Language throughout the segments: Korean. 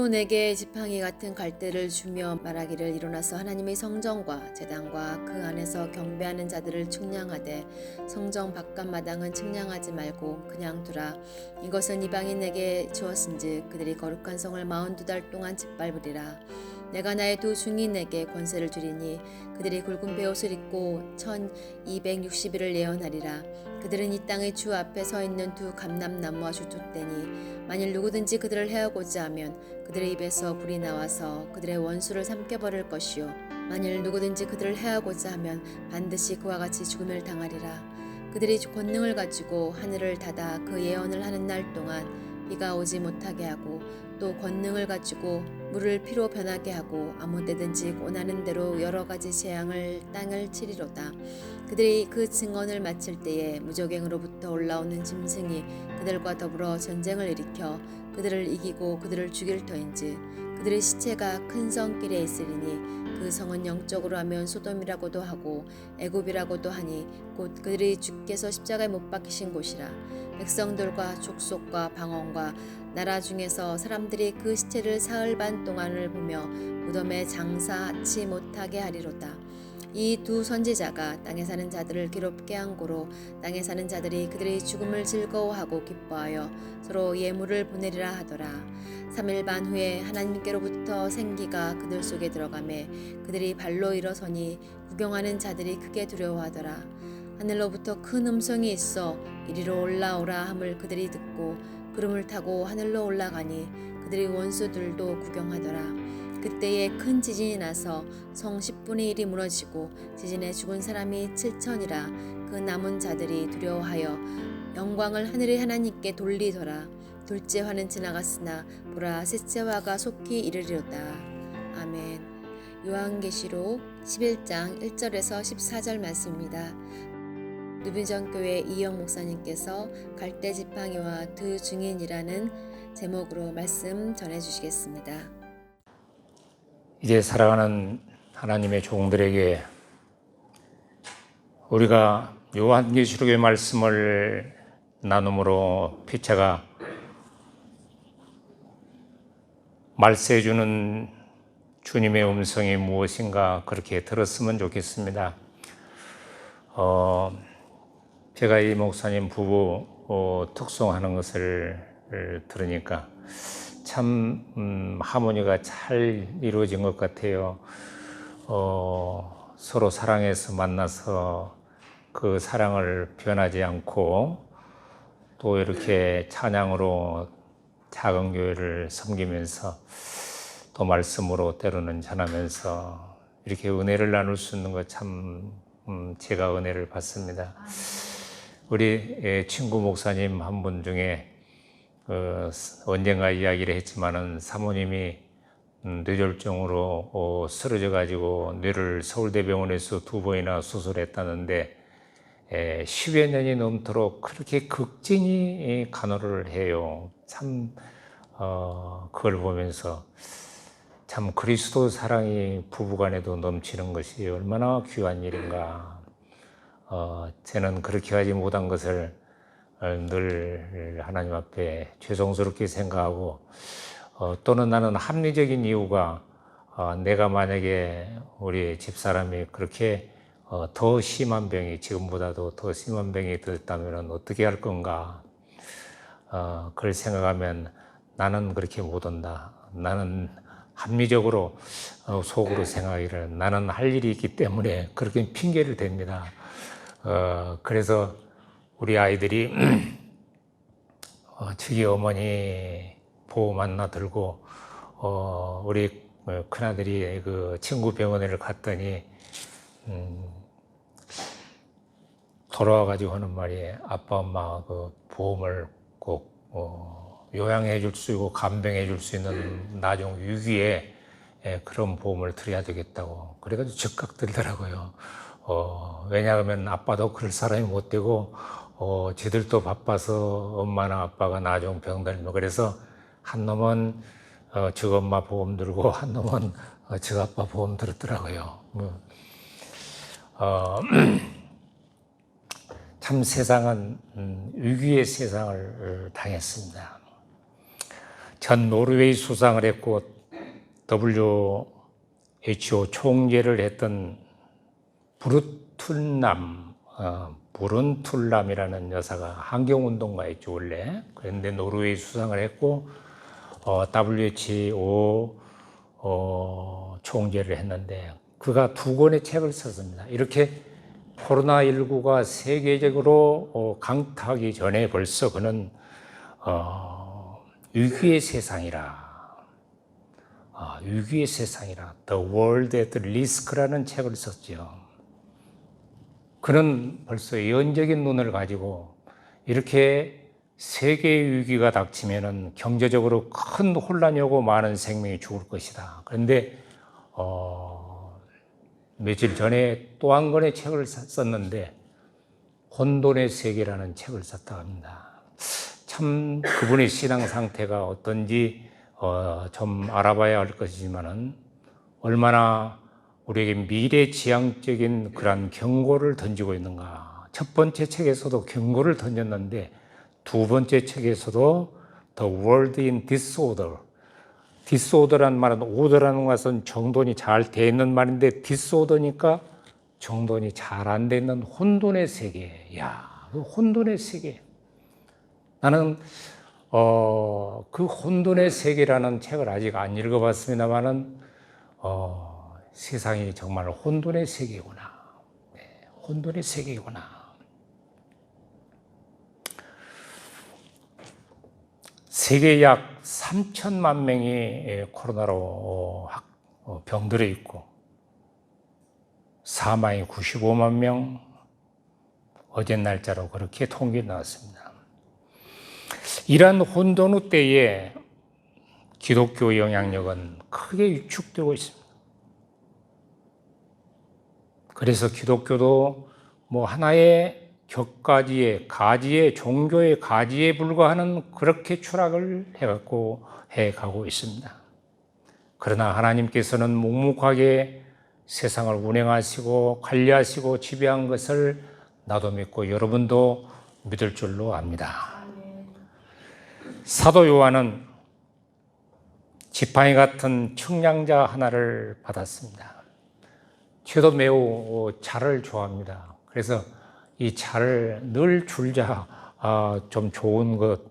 또 내게 지팡이 같은 갈대를 주며 말하기를 일어나서 하나님의 성전과 제단과 그 안에서 경배하는 자들을 측량하되 성전 바깥 마당은 측량하지 말고 그냥 두라. 이것은 이방인에게 주었은즉 그들이 거룩한 성을 42달 동안 짓밟으리라. 내가 나의 두 증인에게 권세를 주리니 그들이 굵은 베옷을 입고 1260일을 예언하리라. 그들은 이 땅의 주 앞에 서 있는 두 감람나무와 주토떼니 만일 누구든지 그들을 해하고자 하면 그들의 입에서 불이 나와서 그들의 원수를 삼켜버릴 것이요 만일 누구든지 그들을 해하고자 하면 반드시 그와 같이 죽음을 당하리라. 그들이 권능을 가지고 하늘을 닫아 그 예언을 하는 날 동안 비가 오지 못하게 하고 또 권능을 가지고 물을 피로 변하게 하고 아무 때든지 원하는 대로 여러 가지 재앙을 땅을 치리로다. 그들이 그 증언을 마칠 때에 무적행으로부터 올라오는 짐승이 그들과 더불어 전쟁을 일으켜 그들을 이기고 그들을 죽일 터인지 그들의 시체가 큰 성길에 있으리니 그 성은 영적으로 하면 소돔이라고도 하고 애굽이라고도 하니 곧 그들이 주께서 십자가에 못 박히신 곳이라. 백성들과 족속과 방언과 나라 중에서 사람들이 그 시체를 사흘 반 동안을 보며 무덤에 장사치 못하게 하리로다. 이 두 선지자가 땅에 사는 자들을 괴롭게 한 고로 땅에 사는 자들이 그들의 죽음을 즐거워하고 기뻐하여 서로 예물을 보내리라 하더라. 3일 반 후에 하나님께로부터 생기가 그들 속에 들어가매 그들이 발로 일어서니 구경하는 자들이 크게 두려워하더라. 하늘로부터 큰 음성이 있어 이리로 올라오라 함을 그들이 듣고 구름을 타고 하늘로 올라가니 그들의 원수들도 구경하더라. 그때에 큰 지진이 나서 성 10분의 1이 무너지고 지진에 죽은 사람이 7천이라. 그 남은 자들이 두려워하여 영광을 하늘의 하나님께 돌리더라. 둘째 화는 지나갔으나 보라 셋째 화가 속히 이르리로다. 아멘. 요한계시록 11장 1절에서 14절 말씀입니다. 누비전교회 이영 목사님께서 갈대 지팡이와 두 증인이라는 제목으로 말씀 전해주시겠습니다. 이제 살아가는 하나님의 종들에게 우리가 요한계시록의 말씀을 나눔으로 피차가 말세해주는 주님의 음성이 무엇인가 그렇게 들었으면 좋겠습니다. 제가 이 목사님 부부 특송하는 것을 들으니까 참 하모니가 잘 이루어진 것 같아요. 서로 사랑해서 만나서 그 사랑을 변하지 않고 또 이렇게 찬양으로 작은 교회를 섬기면서 또 말씀으로 때로는 전하면서 이렇게 은혜를 나눌 수 있는 것 참 제가 은혜를 받습니다. 우리 친구 목사님 한 분 중에 언젠가 이야기를 했지만은 사모님이 뇌졸중으로 쓰러져 가지고 뇌를 서울대병원에서 2번이나 수술했다는데 10여 년이 넘도록 그렇게 극진히 간호를 해요. 참 그걸 보면서 참 그리스도 사랑이 부부간에도 넘치는 것이 얼마나 귀한 일인가. 저는 그렇게 하지 못한 것을 늘 하나님 앞에 죄송스럽게 생각하고 또는 나는 합리적인 이유가 내가 만약에 우리 집사람이 그렇게 더 심한 병이 지금보다도 더 심한 병이 들었다면 어떻게 할 건가 그걸 생각하면 나는 그렇게 못 한다. 나는 합리적으로 속으로 생각하기를 나는 할 일이 있기 때문에 그렇게 핑계를 댑니다. 그래서 우리 아이들이 저기 어머니 보험 하나 들고 우리 큰아들이 그 친구 병원에 갔더니 돌아와가지고 하는 말이 아빠 엄마 그 보험을 꼭 요양해 줄 수 있고 간병해 줄 수 있는 나중 위기에 그런 보험을 들여야 되겠다고 그래가지고 즉각 들더라고요. 왜냐하면 아빠도 그럴 사람이 못 되고 지들도 바빠서 엄마나 아빠가 나중 병들면 그래서 한 놈은 저 엄마 보험 들고 한 놈은 저 아빠 보험 들었더라고요. 참 세상은 위기의 세상을 당했습니다. 전 노르웨이 수상을 했고 WHO 총재를 했던 브룬툴람이라는 여사가 환경운동가였죠 원래. 그런데 노르웨이 수상을 했고 WHO 총재를 했는데 그가 2권의 책을 썼습니다. 이렇게 코로나19가 세계적으로 강타하기 전에 벌써 그는 위기의 세상이라, 위기의 세상이라, The World at Risk라는 책을 썼죠. 그는 벌써 예언적인 눈을 가지고 이렇게 세계의 위기가 닥치면은 경제적으로 큰 혼란이 오고 많은 생명이 죽을 것이다. 그런데 며칠 전에 또 한 권의 책을 썼는데 혼돈의 세계라는 책을 썼다고 합니다. 참 그분의 신앙 상태가 어떤지 좀 알아봐야 할 것이지만은 얼마나 우리에게 미래지향적인 그런 경고를 던지고 있는가. 첫 번째 책에서도 경고를 던졌는데 두 번째 책에서도 The World in Disorder. 디스오더라는 말은 오더라는 것은 정돈이 잘 돼 있는 말인데 디스오더니까 정돈이 잘 안 돼 있는 혼돈의 세계. 야, 그 혼돈의 세계. 나는 그 혼돈의 세계라는 책을 아직 안 읽어봤습니다만은 세상이 정말 혼돈의 세계구나. 네, 혼돈의 세계구나. 세계 약 3천만 명이 코로나로 병들어 있고 사망이 95만 명, 어제 날짜로 그렇게 통계 나왔습니다. 이러한 혼돈의 때에 기독교 영향력은 크게 위축되고 있습니다. 그래서 기독교도 뭐 하나의 격가지에, 가지에, 종교의 가지에 불과하는 그렇게 추락을 해가고 있습니다. 그러나 하나님께서는 묵묵하게 세상을 운행하시고 관리하시고 지배한 것을 나도 믿고 여러분도 믿을 줄로 압니다. 사도 요한은 지팡이 같은 측량자 하나를 받았습니다. 저도 매우 자를 좋아합니다. 그래서 이 자를 늘 줄자, 좀 좋은 것,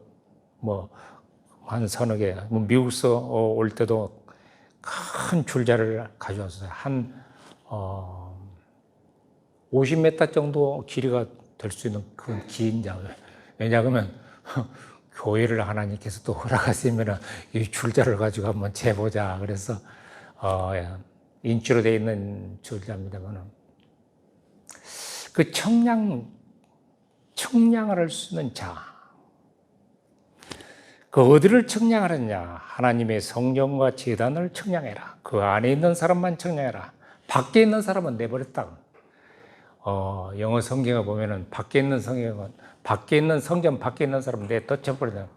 한 서너 개, 미국서 올 때도 큰 줄자를 가져왔어요. 한 50m 정도 길이가 될 수 있는 그 긴 자. 왜냐하면 교회를 하나님께서 또 허락하시면 이 줄자를 가지고 한번 재보자. 그래서 인치로 되어 있는 줄자입니다만 그 청량을 할 수 있는 자. 그 어디를 청량하느냐? 하나님의 성령과 제단을 청량해라. 그 안에 있는 사람만 청량해라. 밖에 있는 사람은 내버렸다. 영어 성경에 보면은 밖에 있는 성경 밖에 있는 사람 내쫓아버리면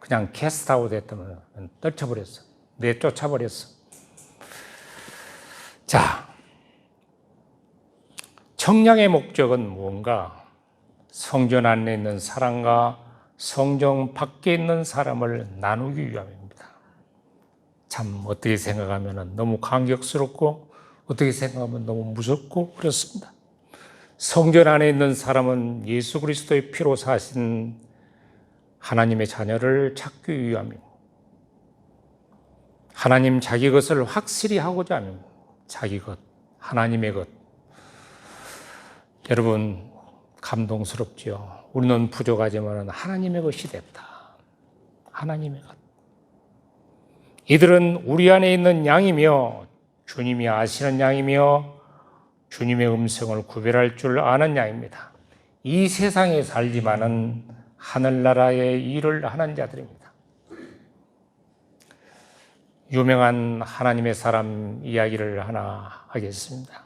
그냥 캐스트아웃 했다면 떨쳐버렸어. 내쫓아버렸어. 자, 청량의 목적은 무언가? 성전 안에 있는 사람과 성전 밖에 있는 사람을 나누기 위함입니다. 참 어떻게 생각하면 너무 감격스럽고 어떻게 생각하면 너무 무섭고 그렇습니다. 성전 안에 있는 사람은 예수 그리스도의 피로 사신 하나님의 자녀를 찾기 위함이고 하나님 자기 것을 확실히 하고자 합니다. 자기 것, 하나님의 것. 여러분 감동스럽지요. 우리는 부족하지만 하나님의 것이 됐다. 하나님의 것. 이들은 우리 안에 있는 양이며 주님이 아시는 양이며 주님의 음성을 구별할 줄 아는 양입니다. 이 세상에 살지만은 하늘나라의 일을 하는 자들입니다. 유명한 하나님의 사람 이야기를 하나 하겠습니다.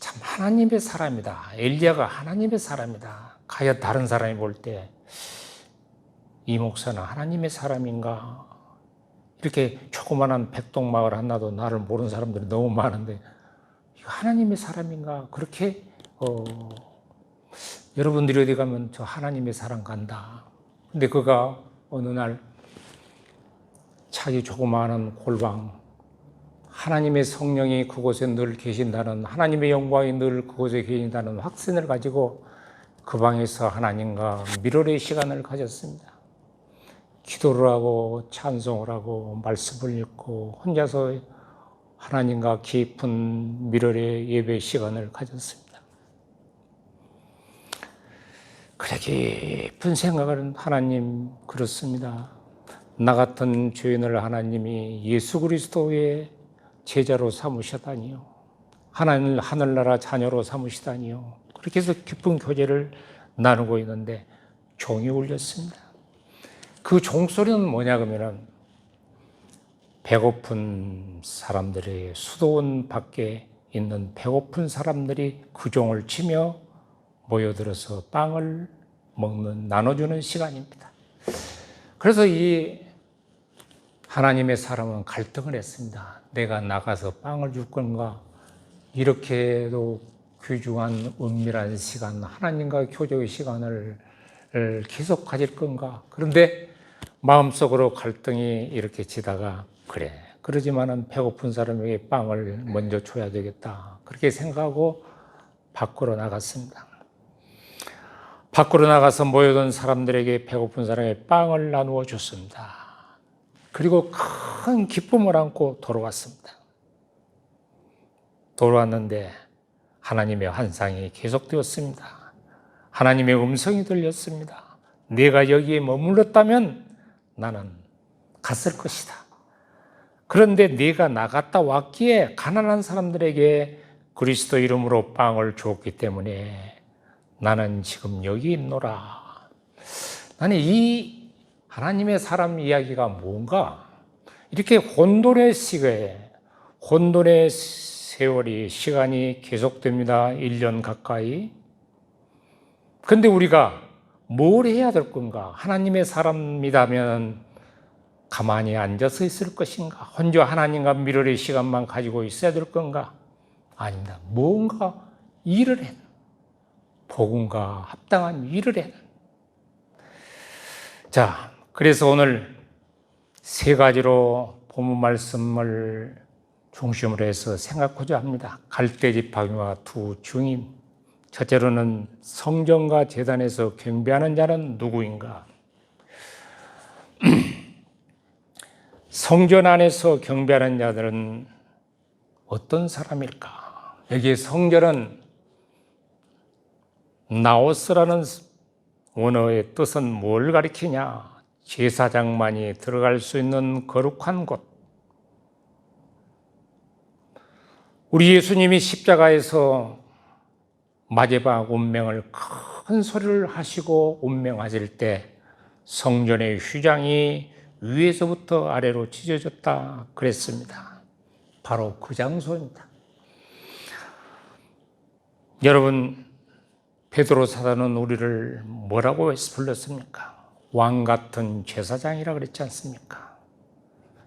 참 하나님의 사람이다. 엘리야가 하나님의 사람이다. 가야 다른 사람이 볼 때 이 목사는 하나님의 사람인가? 이렇게 조그마한 백동마을 하나도 나를 모르는 사람들이 너무 많은데 하나님의 사람인가? 그렇게 여러분들이 어디 가면 저 하나님의 사람 간다. 근데 그가 어느 날 자기 조그마한 골방, 하나님의 성령이 그곳에 늘 계신다는, 하나님의 영광이 늘 그곳에 계신다는 확신을 가지고 그 방에서 하나님과 밀월의 시간을 가졌습니다. 기도를 하고 찬송을 하고 말씀을 읽고 혼자서 하나님과 깊은 밀월의 예배 시간을 가졌습니다. 그래 깊은 생각을 하나님 그렇습니다. 나 같은 죄인을 하나님이 예수 그리스도의 제자로 삼으셨다니요. 하늘나라 자녀로 삼으시다니요. 그렇게 해서 깊은 교제를 나누고 있는데 종이 울렸습니다. 그 종소리는 뭐냐 그러면 배고픈 사람들의 수도원 밖에 있는 배고픈 사람들이 그 종을 치며 모여들어서 빵을 먹는, 나눠주는 시간입니다. 그래서 이 하나님의 사람은 갈등을 했습니다. 내가 나가서 빵을 줄 건가? 이렇게도 귀중한 은밀한 시간, 하나님과 교제의 시간을 계속 가질 건가? 그런데 마음속으로 갈등이 이렇게 지다가 그래, 그러지만은 배고픈 사람에게 빵을 먼저 줘야 되겠다. 그렇게 생각하고 밖으로 나갔습니다. 밖으로 나가서 모여든 사람들에게 배고픈 사람에게 빵을 나누어 줬습니다. 그리고 큰 기쁨을 안고 돌아왔습니다. 돌아왔는데 하나님의 환상이 계속되었습니다. 하나님의 음성이 들렸습니다. 네가 여기에 머물렀다면 나는 갔을 것이다. 그런데 네가 나갔다 왔기에 가난한 사람들에게 그리스도 이름으로 빵을 주었기 때문에 나는 지금 여기 있노라. 나는 이 하나님의 사람 이야기가 뭔가, 이렇게 혼돈의 시기에, 혼돈의 세월이, 시간이 계속됩니다. 1년 가까이. 근데 우리가 뭘 해야 될 건가? 하나님의 사람이라면 가만히 앉아서 있을 것인가? 혼자 하나님과 밀월의 시간만 가지고 있어야 될 건가? 아닙니다. 뭔가 일을 해는, 복음과 합당한 일을 해는. 자, 그래서 오늘 세 가지로 본문 말씀을 중심으로 해서 생각하고자 합니다. 갈대지팡이와 두 증인. 첫째로는 성전과 제단에서 경배하는 자는 누구인가? 성전 안에서 경배하는 자들은 어떤 사람일까? 여기 성전은 나오스라는 원어의 뜻은 뭘 가리키냐? 제사장만이 들어갈 수 있는 거룩한 곳. 우리 예수님이 십자가에서 마지막 운명을 큰 소리를 하시고 운명하실 때 성전의 휘장이 위에서부터 아래로 찢어졌다 그랬습니다. 바로 그 장소입니다. 여러분, 베드로 사도는 우리를 뭐라고 불렀습니까? 왕 같은 제사장이라 그랬지 않습니까?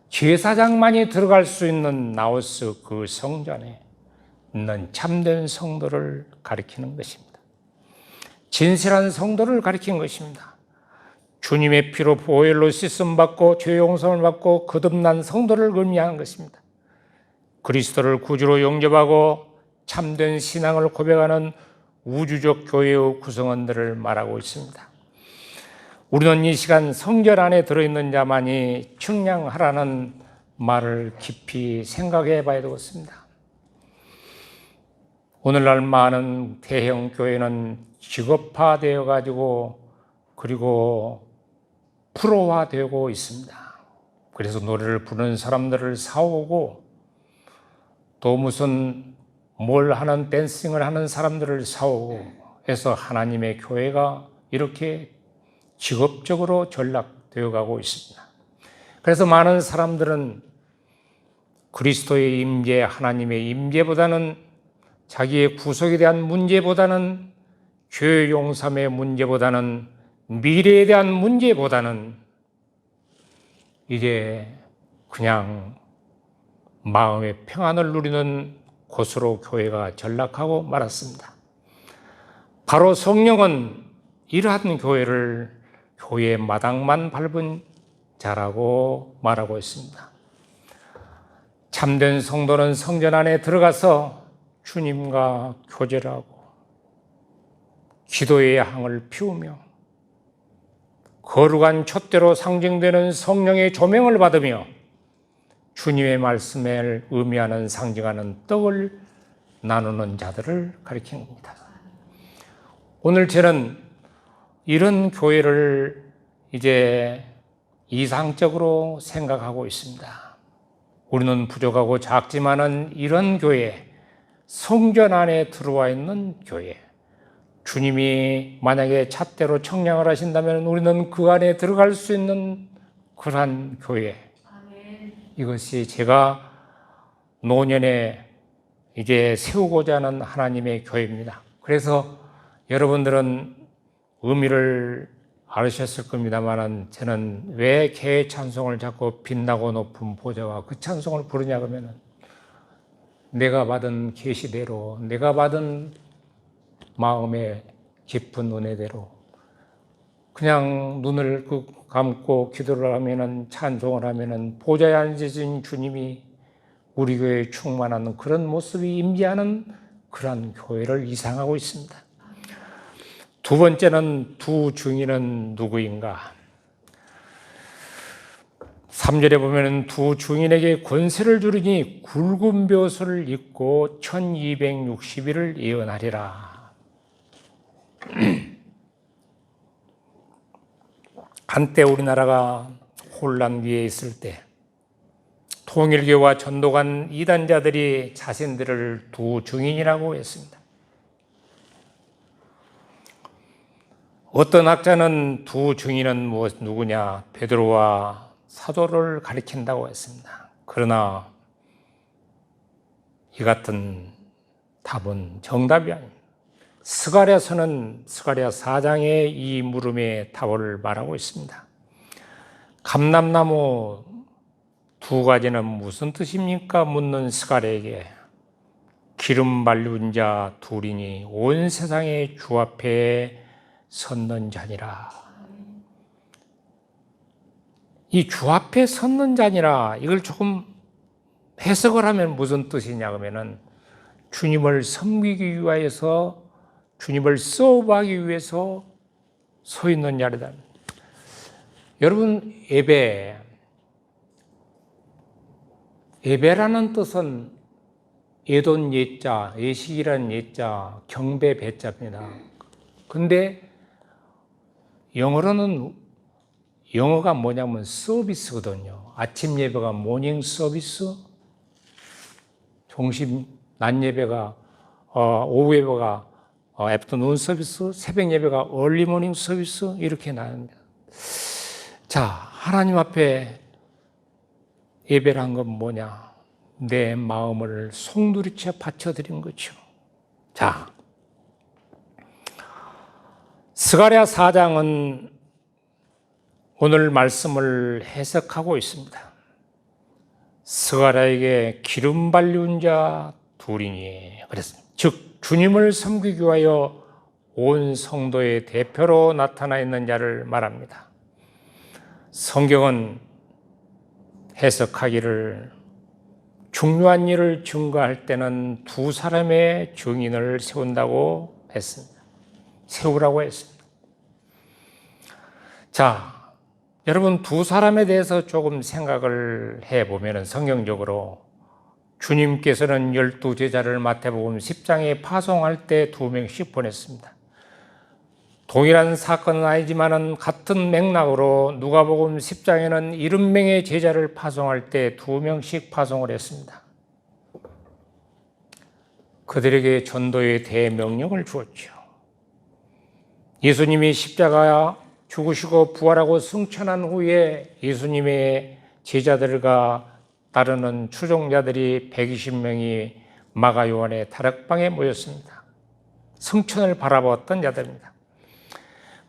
제사장만이 들어갈 수 있는 나우스 그 성전에 있는 참된 성도를 가리키는 것입니다. 진실한 성도를 가리킨 것입니다. 주님의 피로 보혈로 씻음받고 죄 용서를 받고 거듭난 성도를 의미하는 것입니다. 그리스도를 구주로 영접하고 참된 신앙을 고백하는 우주적 교회의 구성원들을 말하고 있습니다. 우리는 이 시간 성전 안에 들어있는 자만이 측량하라는 말을 깊이 생각해 봐야 되겠습니다. 오늘날 많은 대형 교회는 직업화되어 가지고 그리고 프로화되고 있습니다. 그래서 노래를 부르는 사람들을 사오고 또 무슨 뭘 하는 댄싱을 하는 사람들을 사오고 해서 하나님의 교회가 이렇게 직업적으로 전락되어 가고 있습니다. 그래서 많은 사람들은 그리스도의 임재, 하나님의 임재보다는 자기의 구속에 대한 문제보다는 죄 용서의 문제보다는 미래에 대한 문제보다는 이제 그냥 마음의 평안을 누리는 곳으로 교회가 전락하고 말았습니다. 바로 성령은 이러한 교회 마당만 밟은 자라고 말하고 있습니다. 참된 성도는 성전 안에 들어가서 주님과 교제를 하고 기도의 향을 피우며 거룩한 촛대로 상징되는 성령의 조명을 받으며 주님의 말씀을 의미하는 상징하는 떡을 나누는 자들을 가리키는 겁니다. 오늘 저는 이런 교회를 이제 이상적으로 생각하고 있습니다. 우리는 부족하고 작지만은 이런 교회, 성전 안에 들어와 있는 교회, 주님이 만약에 잣대로 청량을 하신다면 우리는 그 안에 들어갈 수 있는 그러한 교회. 이것이 제가 노년에 이제 세우고자 하는 하나님의 교회입니다. 그래서 여러분들은 의미를 알으셨을 겁니다만 저는 왜 개의 찬송을 자꾸 빛나고 높은 보좌와 그 찬송을 부르냐 그러면 내가 받은 계시대로, 내가 받은 마음의 깊은 은혜대로 그냥 눈을 감고 기도를 하면은, 찬송을 하면은 보좌에 앉으신 주님이 우리 교회에 충만한 그런 모습이 임재하는 그런 교회를 이상하고 있습니다. 두 번째는 두 증인은 누구인가? 3절에 보면 두 증인에게 권세를 주리니 굵은 벼슬을 입고 1260일을 예언하리라. 한때 우리나라가 혼란 위에 있을 때 통일교와 전도간 이단자들이 자신들을 두 증인이라고 했습니다. 어떤 학자는 두 증인은 누구냐? 베드로와 사도를 가리킨다고 했습니다. 그러나 이 같은 답은 정답이 아닙니다. 스가랴서는 스가랴 4장의 이 물음의 답을 말하고 있습니다. 감람나무 두 가지는 무슨 뜻입니까? 묻는 스가랴에게 기름 발린 자 둘이니 온 세상의 주 앞에 섰는 자니라. 이 주 앞에 섰는 자니라, 이걸 조금 해석을 하면 무슨 뜻이냐 그러면은 주님을 섬기기 위하여서, 주님을 서브하기 위해서 서 있는 자리다. 여러분, 예배라는 뜻은 예돈 예자, 예식이라는 예자, 경배 배자입니다. 근데 영어가 뭐냐면 서비스거든요. 아침 예배가 모닝 서비스, 점심 낮 예배가 오후 예배가 애프터눈 서비스, 새벽 예배가 얼리 모닝 서비스, 이렇게 나눕니다. 자, 하나님 앞에 예배란 건 뭐냐? 내 마음을 송두리째 바쳐드린 거죠. 자, 스가랴 4장은 오늘 말씀을 해석하고 있습니다. 스가랴에게 기름 발린 자 둘이니, 그랬습니다. 즉 주님을 섬기기 위하여 온 성도의 대표로 나타나 있는 자를 말합니다. 성경은 해석하기를 중요한 일을 증거할 때는 두 사람의 증인을 세운다고 했습니다. 세우라고 했습니다. 자, 여러분, 두 사람에 대해서 조금 생각을 해보면 성경적으로 주님께서는 12제자를 마태복음 10장에 파송할 때 2명씩 보냈습니다. 동일한 사건은 아니지만 같은 맥락으로 누가복음 10장에는 70명의 제자를 파송할 때 2명씩 파송을 했습니다. 그들에게 전도의 대명령을 주었죠. 예수님이 십자가 죽으시고 부활하고 승천한 후에 예수님의 제자들과 따르는 추종자들이 120명이 마가 요한의 다락방에 모였습니다. 승천을 바라보았던 자들입니다.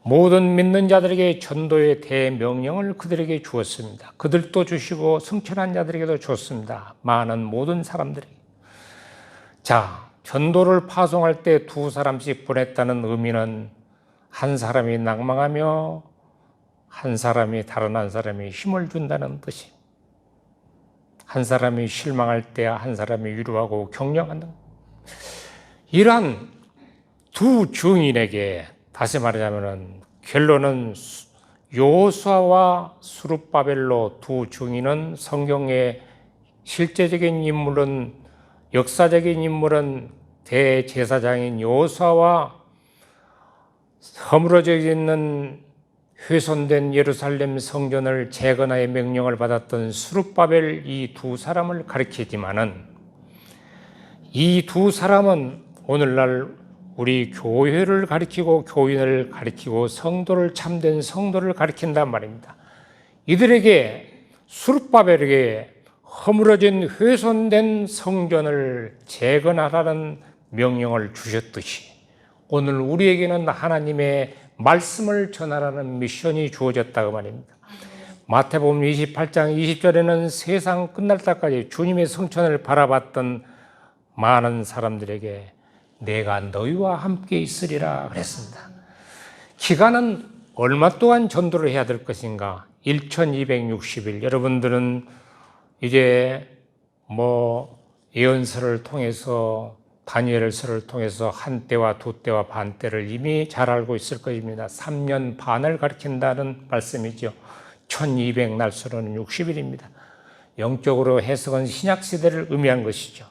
모든 믿는 자들에게 전도의 대명령을 그들에게 주었습니다. 그들도 주시고 승천한 자들에게도 줬습니다. 많은 모든 사람들에게. 자, 전도를 파송할 때 두 사람씩 보냈다는 의미는 한 사람이 낭망하며 한 사람이 다른 한 사람이 힘을 준다는 뜻이. 한 사람이 실망할 때 한 사람이 위로하고 격려하는. 이러한 두 증인에게 다시 말하자면 결론은 여호수아와 스룹바벨로 두 증인은 성경의 실제적인 인물은 역사적인 인물은 대제사장인 여호수아와 허물어져 있는 훼손된 예루살렘 성전을 재건하의 명령을 받았던 스룹바벨 이 두 사람을 가리키지만은 이 두 사람은 오늘날 우리 교회를 가리키고 교인을 가리키고 성도를 참된 성도를 가리킨단 말입니다. 이들에게 스룹바벨에게 허물어진 훼손된 성전을 재건하라는 명령을 주셨듯이 오늘 우리에게는 하나님의 말씀을 전하라는 미션이 주어졌다고 말입니다. 마태복음 28장 20절에는 세상 끝날 때까지 주님의 성천을 바라봤던 많은 사람들에게 내가 너희와 함께 있으리라 그랬습니다. 기간은 얼마 동안 전도를 해야 될 것인가? 1260일. 여러분들은 이제 예언서를 통해서 다니엘서를 통해서 한 때와 두 때와 반 때를 이미 잘 알고 있을 것입니다. 3년 반을 가리킨다는 말씀이죠. 1200날수로는 60일입니다. 영적으로 해석은 신약시대를 의미한 것이죠.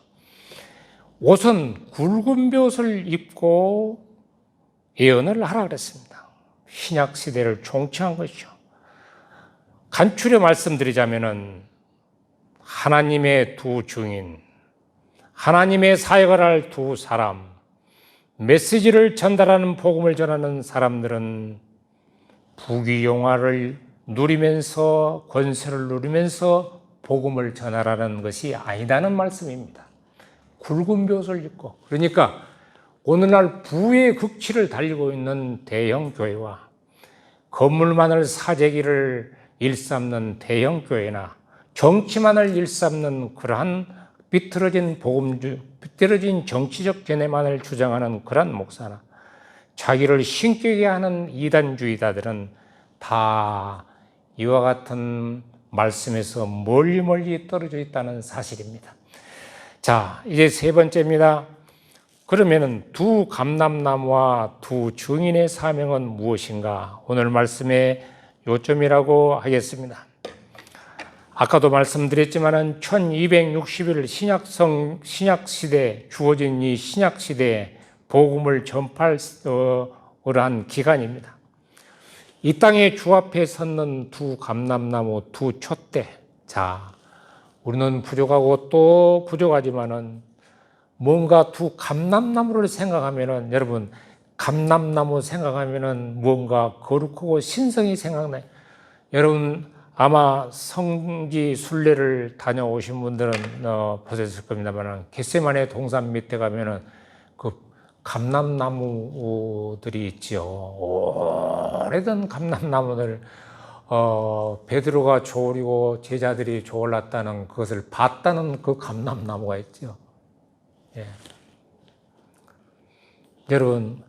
옷은 굵은 돛을 입고 예언을 하라 그랬습니다. 신약시대를 총취한 것이죠. 간추려 말씀드리자면은 하나님의 두 증인, 하나님의 사역을 할 두 사람, 메시지를 전달하는 복음을 전하는 사람들은 부귀영화를 누리면서 권세를 누리면서 복음을 전하라는 것이 아니다는 말씀입니다. 굵은 돛을 입고, 그러니까 오늘날 부의 극치를 달리고 있는 대형 교회와 건물만을 사재기를 일삼는 대형 교회나 정치만을 일삼는 그러한 비틀어진 비틀어진 정치적 견해만을 주장하는 그러한 목사나 자기를 신격게 하는 이단주의자들은 다 이와 같은 말씀에서 멀리 떨어져 있다는 사실입니다. 자, 이제 세 번째입니다. 그러면은 두 감람나무와 두 증인의 사명은 무엇인가? 오늘 말씀의 요점이라고 하겠습니다. 아까도 말씀드렸지만은 1260일 신약시대에 주어진 이 신약시대에 복음을 전파할 한 기간입니다. 이 땅에 주 앞에 섰는 두 감람나무, 두 촛대. 자, 우리는 부족하고 또 부족하지만은 뭔가 두 감람나무를 생각하면은 여러분 감람나무 생각하면은 뭔가 거룩하고 신성이 생각나요. 여러분 아마 성지 순례를 다녀오신 분들은 보셨을 겁니다만 겟세마네 동산 밑에 가면은 그 감람나무들이 있지요. 오래된 감람나무들 베드로가 조리고 제자들이 조올랐다는 그것을 봤다는 그 감람나무가 있죠. 예. 여러분,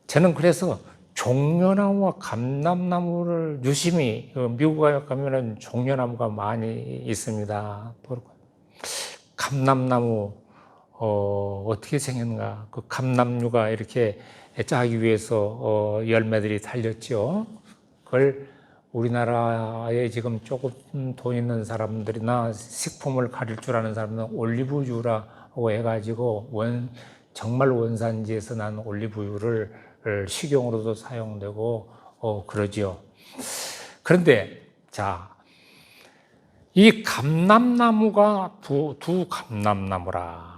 저는 그래서 종려나무와 감람나무를 유심히 미국에 가면은 종려나무가 많이 있습니다. 감람나무 어떻게 생겼는가? 그 감람류가 이렇게 짜기 위해서 열매들이 달렸죠. 그걸 우리나라에 지금 조금 돈 있는 사람들이나 식품을 가릴 줄 아는 사람들은 올리브유라고 해가지고 정말 원산지에서 난 올리브유를 식용으로도 사용되고 그러지요. 그런데 자, 이 감람나무가 두 감람나무라.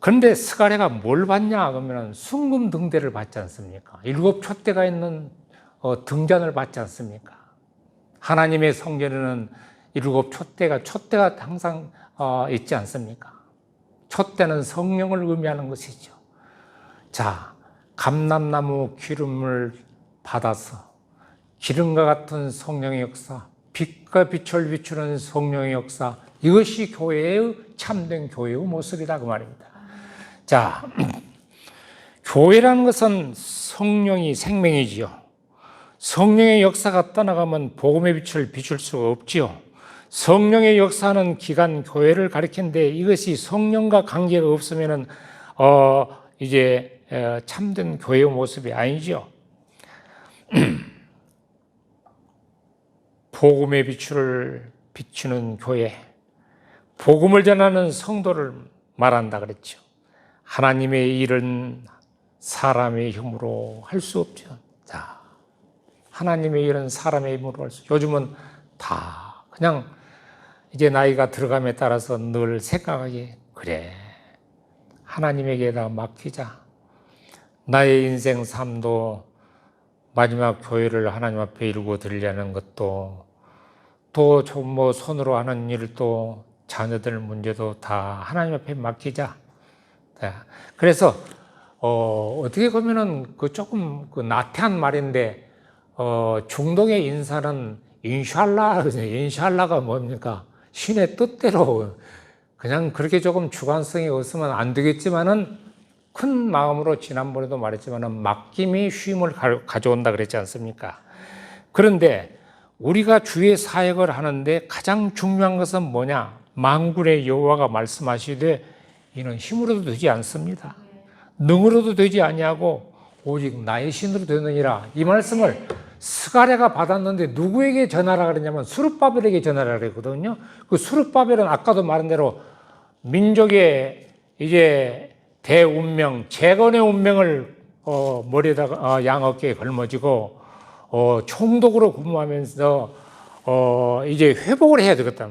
그런데 스가랴가 뭘 받냐 그러면 순금등대를 받지 않습니까? 7 촛대가 있는 등잔을 받지 않습니까? 하나님의 성전에는 7 촛대가 항상 있지 않습니까? 촛대는 성령을 의미하는 것이죠. 자, 감람나무 기름을 받아서 기름과 같은 성령의 역사, 빛과 빛을 비추는 성령의 역사, 이것이 교회의 참된 교회의 모습이다 그 말입니다. 자, 교회라는 것은 성령이 생명이지요. 성령의 역사가 떠나가면 복음의 빛을 비출 수가 없지요. 성령의 역사는 기간 교회를 가리키는데 이것이 성령과 관계가 없으면은 이제 참된 교회의 모습이 아니죠. 복음의 빛을 비추는 교회, 복음을 전하는 성도를 말한다 그랬죠. 하나님의 일은 사람의 힘으로 할 수 없죠. 자, 하나님의 일은 사람의 힘으로 할 수. 요즘은 다 그냥 이제 나이가 들어감에 따라서 늘 생각하기 그래. 하나님에게다 맡기자. 나의 인생 삶도 마지막 교회를 하나님 앞에 이루고 드리려는 것도 또 좀 뭐 손으로 하는 일도 자녀들 문제도 다 하나님 앞에 맡기자. 그래서 어떻게 보면은 그 조금 그 나태한 말인데 중동의 인사는 인샬라가 뭡니까? 신의 뜻대로 그냥 그렇게 조금 주관성이 없으면 안 되겠지만은 큰 마음으로 지난번에도 말했지만은 맡김이 쉼을 가져온다 그랬지 않습니까? 그런데 우리가 주의 사역을 하는데 가장 중요한 것은 뭐냐? 만군의 여호와가 말씀하시되 이는 힘으로도 되지 않습니다. 능으로도 되지 아니하고 오직 나의 신으로 되느니라. 이 말씀을 스가랴가 받았는데 누구에게 전하라 그랬냐면 스룹바벨에게 전하라 그랬거든요. 그 스룹바벨은 아까도 말한 대로 민족의 이제 대운명, 재건의 운명을 머리에다가 양 어깨에 걸머지고 총독으로 근무하면서 이제 회복을 해야 되겠다.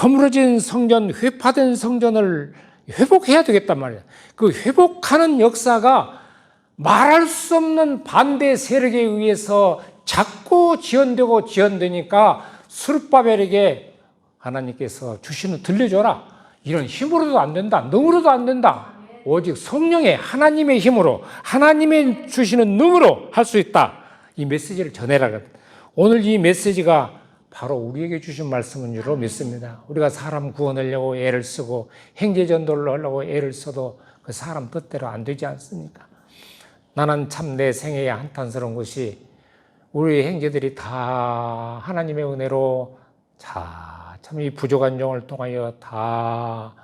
허물어진 성전, 회파된 성전을 회복해야 되겠단 말이야. 그 회복하는 역사가 말할 수 없는 반대 세력에 의해서 자꾸 지연되니까 스룹바벨에게 하나님께서 주시는 들려줘라. 이런 힘으로도 안 된다. 능으로도 안 된다. 오직 성령의 하나님의 힘으로 하나님의 주시는 능으로 할 수 있다. 이 메시지를 전해라. 오늘 이 메시지가 바로 우리에게 주신 말씀인 줄로 믿습니다. 우리가 사람 구원하려고 애를 쓰고 행제전도를 하려고 애를 써도 그 사람 뜻대로 안 되지 않습니까? 나는 참 내 생애에 한탄스러운 것이 우리 형제들이 다 하나님의 은혜로 참 이 부족한 종을 통하여 다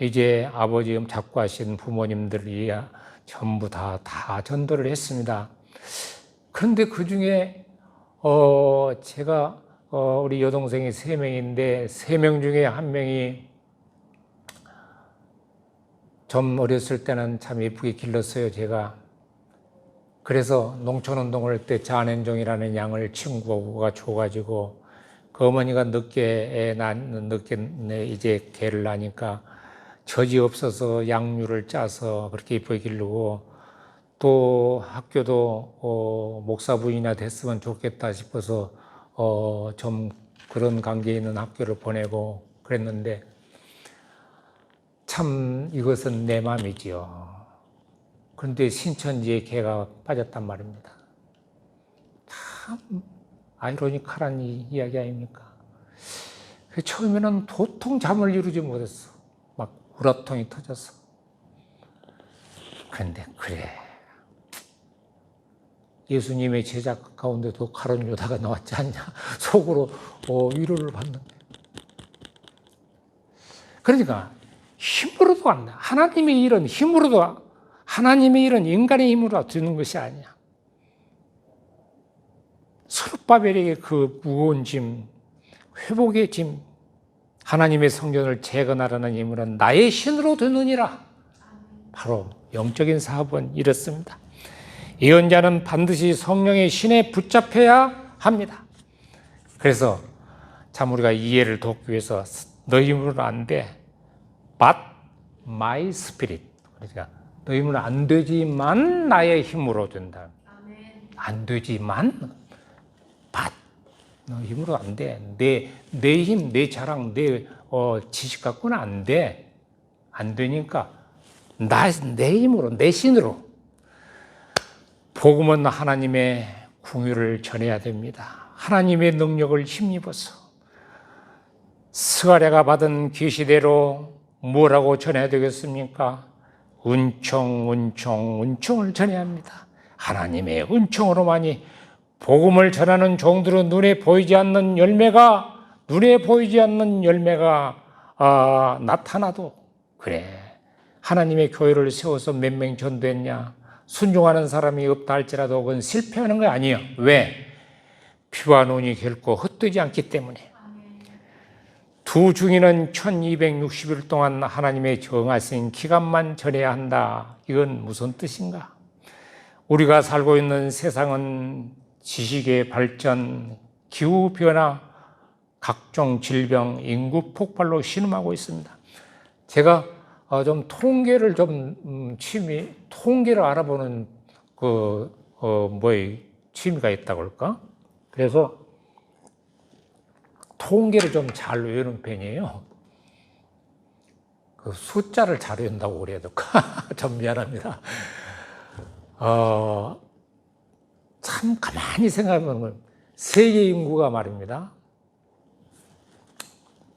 이제 아버지 잡고 하신 부모님들이 전부 다 전도를 했습니다. 그런데 그 중에 제가 우리 여동생이 3명인데 3명 중에 1명이 좀 어렸을 때는 참 예쁘게 길렀어요, 제가. 그래서 농촌운동을 할 때 자넨종이라는 양을 친구가 줘가지고 그 어머니가 늦게 이제 개를 낳으니까 젖이 없어서 양류를 짜서 그렇게 예쁘게 기르고 또 학교도 목사부인이나 됐으면 좋겠다 싶어서 좀 그런 관계에 있는 학교를 보내고 그랬는데 참 이것은 내 마음이지요. 그런데 신천지에 개가 빠졌단 말입니다. 참 아이러니컬한 이야기 아닙니까? 처음에는 도통 잠을 이루지 못했어. 막 우라통이 터졌어. 그런데 그래. 예수님의 제자 가운데도 가룟 유다가 나왔지 않냐. 속으로 위로를 받는데. 그러니까 힘으로도 안 돼. 하나님의 일은 힘으로도 하나님의 일은 인간의 힘으로 되는 것이 아니야. 스룹바벨에게 그 무거운 짐, 회복의 짐, 하나님의 성전을 재건하라는 힘은 나의 신으로 되느니라. 바로 영적인 사업은 이렇습니다. 예언자는 반드시 성령의 신에 붙잡혀야 합니다. 그래서 참 우리가 이해를 돕기 위해서 너희 힘으로는 안 돼. But my spirit. 그러니까 너희 힘으로는 안 되지만 나의 힘으로 된다. 안 되지만 but 너희 힘으로 안 돼. 내 힘, 내 자랑, 내 지식 갖고는 안 돼. 안 되니까 내 힘으로, 내 신으로. 복음은 하나님의 궁유를 전해야 됩니다. 하나님의 능력을 힘입어서 스가랴가 받은 계시대로 뭐라고 전해야 되겠습니까? 은총을 전해야 합니다. 하나님의 은총으로만이 복음을 전하는 종들은 눈에 보이지 않는 열매가 나타나도 그래 하나님의 교회를 세워서 몇 명 전도했냐 순종하는 사람이 없다 할지라도 그건 실패하는 거 아니에요. 왜? 피와 눈이 결코 헛되지 않기 때문에. 두 중인은 1260일 동안 하나님의 정하신 기간만 전해야 한다. 이건 무슨 뜻인가? 우리가 살고 있는 세상은 지식의 발전, 기후변화, 각종 질병, 인구 폭발로 신음하고 있습니다. 제가 좀 통계를 통계를 알아보는 취미가 있다고 할까? 그래서 통계를 좀 잘 외우는 편이에요. 그 숫자를 잘 외운다고 그래야 될까? 좀 미안합니다. 참 가만히 생각해보면 세계 인구가 말입니다.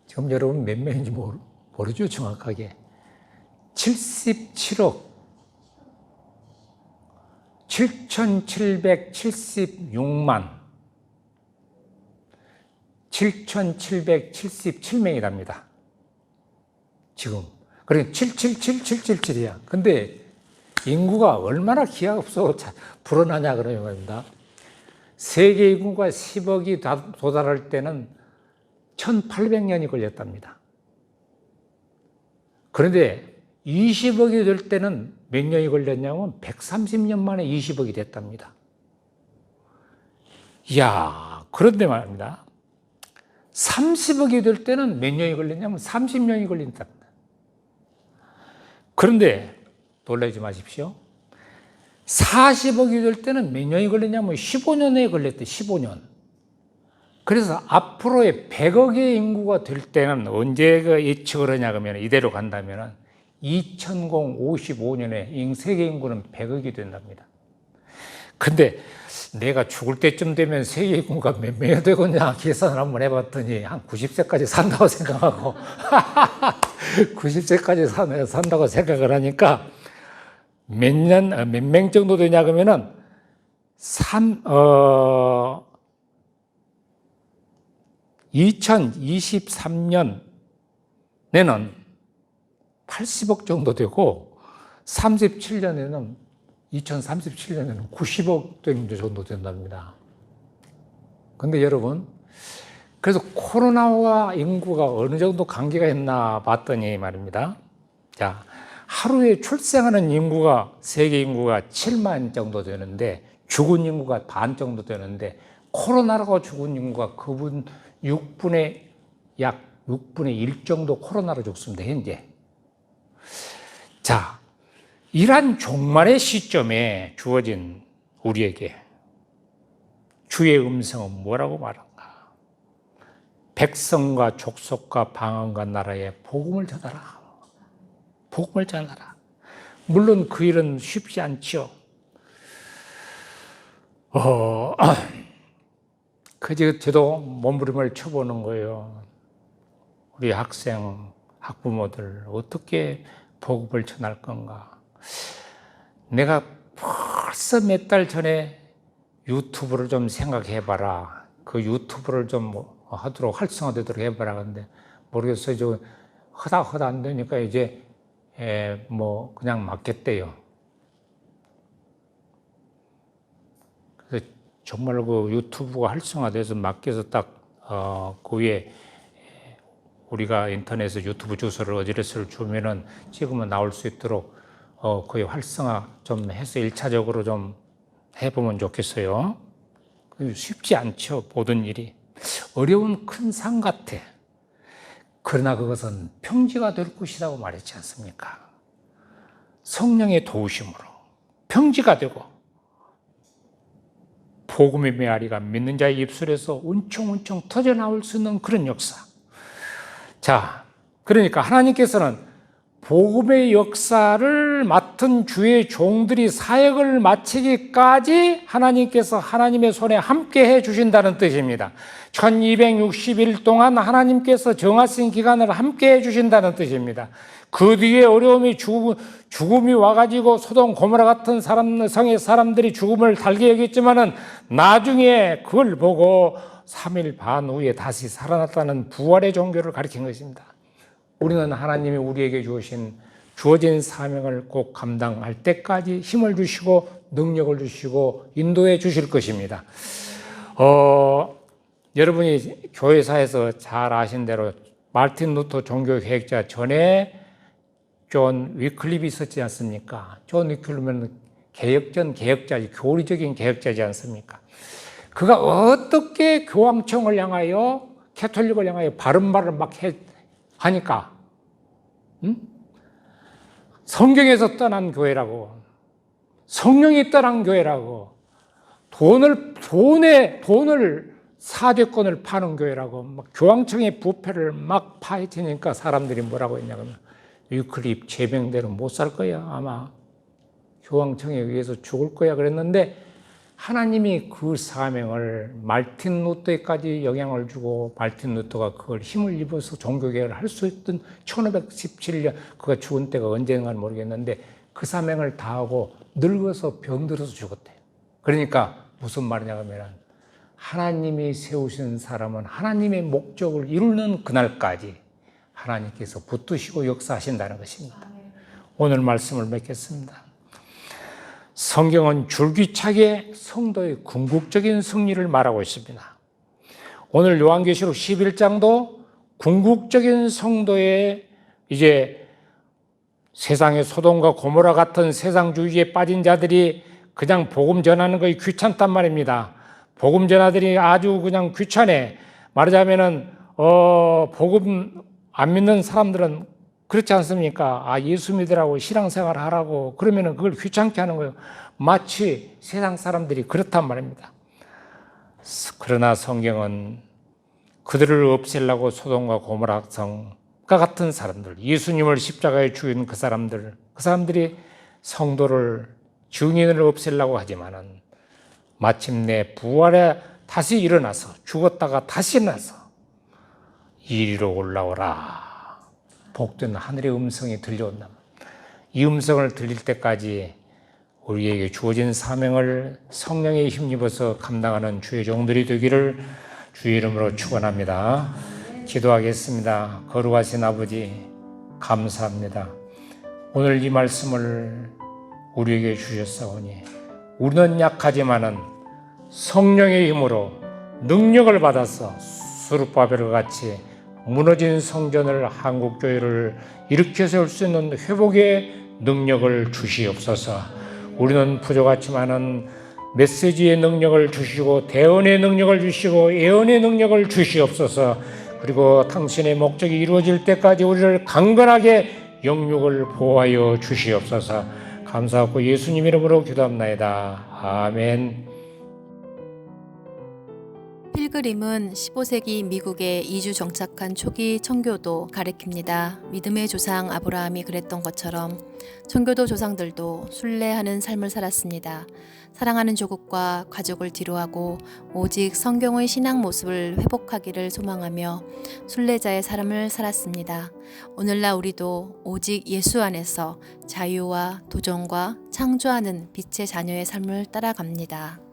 지금 여러분 몇 명인지 모르죠, 정확하게. 77억 7,776만 7,777명이랍니다. 지금. 그러니까 77777이야. 근데 인구가 얼마나 기가 없어 불어나냐 그러는 겁니다. 세계 인구가 10억이 도달할 때는 1800년이 걸렸답니다. 그런데 20억이 될 때는 몇 년이 걸렸냐면 130년 만에 20억이 됐답니다. 이야, 그런데 말입니다. 30억이 될 때는 몇 년이 걸렸냐면 30년이 걸린답니다. 그런데 놀라지 마십시오. 40억이 될 때는 몇 년이 걸렸냐면 15년에 걸렸대, 15년. 그래서 앞으로의 100억의 인구가 될 때는 언제 예측을 하냐 그러면 이대로 간다면 2055년에 세계 인구는 100억이 된답니다. 근데 내가 죽을 때쯤 되면 세계 인구가 몇 명이 되겠냐 계산을 한번 해봤더니 한 90세까지 산다고 생각하고 90세까지 산다고 생각을 하니까 몇 명 정도 되냐 그러면은 2023년에는 80억 정도 되고 2037년에는 90억 정도 된답니다. 근데 여러분, 그래서 코로나와 인구가 어느 정도 관계가 있나 봤더니 말입니다. 자, 하루에 출생하는 인구가 세계 인구가 7만 정도 되는데 죽은 인구가 반 정도 되는데 코로나로 죽은 인구가 그분 약 6분의 1 정도 코로나로 죽습니다, 현재. 자, 이러한 종말의 시점에 주어진 우리에게 주의 음성은 뭐라고 말한가? 백성과 족속과 방언과 나라에 복음을 전하라. 복음을 전하라. 물론 그 일은 쉽지 않죠. 저도 몸부림을 쳐보는 거예요. 우리 학부모들 어떻게 복음을 전할 건가? 내가 벌써 몇 달 전에 유튜브를 좀 생각해봐라. 그 유튜브를 좀 하도록 활성화되도록 해봐라. 근데 모르겠어요. 저 허다 안 되니까 이제 그냥 맡겠대요. 그래서 정말 그 유튜브가 활성화돼서 맡겨서 딱 그 위에 우리가 인터넷에 유튜브 주소를 어드레스를 주면은 찍으면 나올 수 있도록 거의 활성화 좀 해서 1차적으로 좀 해보면 좋겠어요. 쉽지 않죠, 모든 일이. 어려운 큰 산 같아. 그러나 그것은 평지가 될 것이라고 말했지 않습니까? 성령의 도우심으로 평지가 되고 복음의 메아리가 믿는 자의 입술에서 운총운총 터져나올 수 있는 그런 역사. 자, 그러니까 하나님께서는 복음의 역사를 맡은 주의 종들이 사역을 마치기까지 하나님께서 하나님의 손에 함께 해 주신다는 뜻입니다. 1260일 동안 하나님께서 정하신 기간을 함께 해 주신다는 뜻입니다. 그 뒤에 어려움이 죽음이 와가지고 소돔 고모라 같은 성의 사람들이 죽음을 달게 여겼지만은 나중에 그걸 보고 3일 반 후에 다시 살아났다는 부활의 종교를 가리킨 것입니다. 우리는 하나님이 우리에게 주어진 사명을 꼭 감당할 때까지 힘을 주시고 능력을 주시고 인도해 주실 것입니다. 여러분이 교회사에서 잘 아신 대로 마르틴 루터 종교개혁자 전에 존 위클립이 있었지 않습니까? 존 위클립은 개혁자지, 교리적인 개혁자지 않습니까? 그가 어떻게 교황청을 향하여, 캐톨릭을 향하여 바른 말을 막 하니까, 성경에서 떠난 교회라고, 성령이 떠난 교회라고, 돈을 사대권을 파는 교회라고, 막 교황청의 부패를 막 파헤치니까 사람들이 뭐라고 했냐면, 위클립 제명대로 못 살 거야, 아마. 교황청에 의해서 죽을 거야 그랬는데, 하나님이 그 사명을 마르틴 루터에까지 영향을 주고 마르틴 루터가 그걸 힘을 입어서 종교개혁을 할 수 있던 1517년, 그가 죽은 때가 언젠가는 모르겠는데 그 사명을 다하고 늙어서 병들어서 죽었대요. 그러니까 무슨 말이냐면 하나님이 세우신 사람은 하나님의 목적을 이루는 그날까지 하나님께서 붙드시고 역사하신다는 것입니다. 오늘 말씀을 맺겠습니다. 성경은 줄기차게 성도의 궁극적인 승리를 말하고 있습니다. 오늘 요한계시록 11장도 궁극적인 성도의 이제 세상의 소돔과 고모라 같은 세상주의에 빠진 자들이 그냥 복음 전하는 것이 귀찮단 말입니다. 복음 전하들이 아주 그냥 귀찮아. 말하자면은 복음 안 믿는 사람들은 그렇지 않습니까? 예수 믿으라고 신앙생활 하라고 그러면은 그걸 귀찮게 하는 거예요. 마치 세상 사람들이 그렇단 말입니다. 그러나 성경은 그들을 없애려고 소돔과 고모라 성과 같은 사람들, 예수님을 십자가에 죽인 그 사람들이 성도를 증인을 없애려고 하지만은 마침내 부활에 다시 일어나서 죽었다가 다시 나서 이리로 올라오라. 복된 하늘의 음성이 들려온다. 이 음성을 들릴 때까지 우리에게 주어진 사명을 성령에 힘입어서 감당하는 주의 종들이 되기를 주의 이름으로 축원합니다. 기도하겠습니다. 거룩하신 아버지 감사합니다. 오늘 이 말씀을 우리에게 주셨사오니 우리는 약하지만은 성령의 힘으로 능력을 받아서 스룹바벨과 같이 무너진 성전을 한국교회를 일으켜 세울 수 있는 회복의 능력을 주시옵소서. 우리는 부족하지만은 메시지의 능력을 주시고 대언의 능력을 주시고 예언의 능력을 주시옵소서. 그리고 당신의 목적이 이루어질 때까지 우리를 강건하게 영육을 보호하여 주시옵소서. 감사하고 예수님 이름으로 기도합나이다. 아멘. 필그림은 15세기 미국에 이주 정착한 초기 청교도 가리킵니다. 믿음의 조상 아브라함이 그랬던 것처럼 청교도 조상들도 순례하는 삶을 살았습니다. 사랑하는 조국과 가족을 뒤로하고 오직 성경의 신앙 모습을 회복하기를 소망하며 순례자의 삶을 살았습니다. 오늘날 우리도 오직 예수 안에서 자유와 도전과 창조하는 빛의 자녀의 삶을 따라갑니다.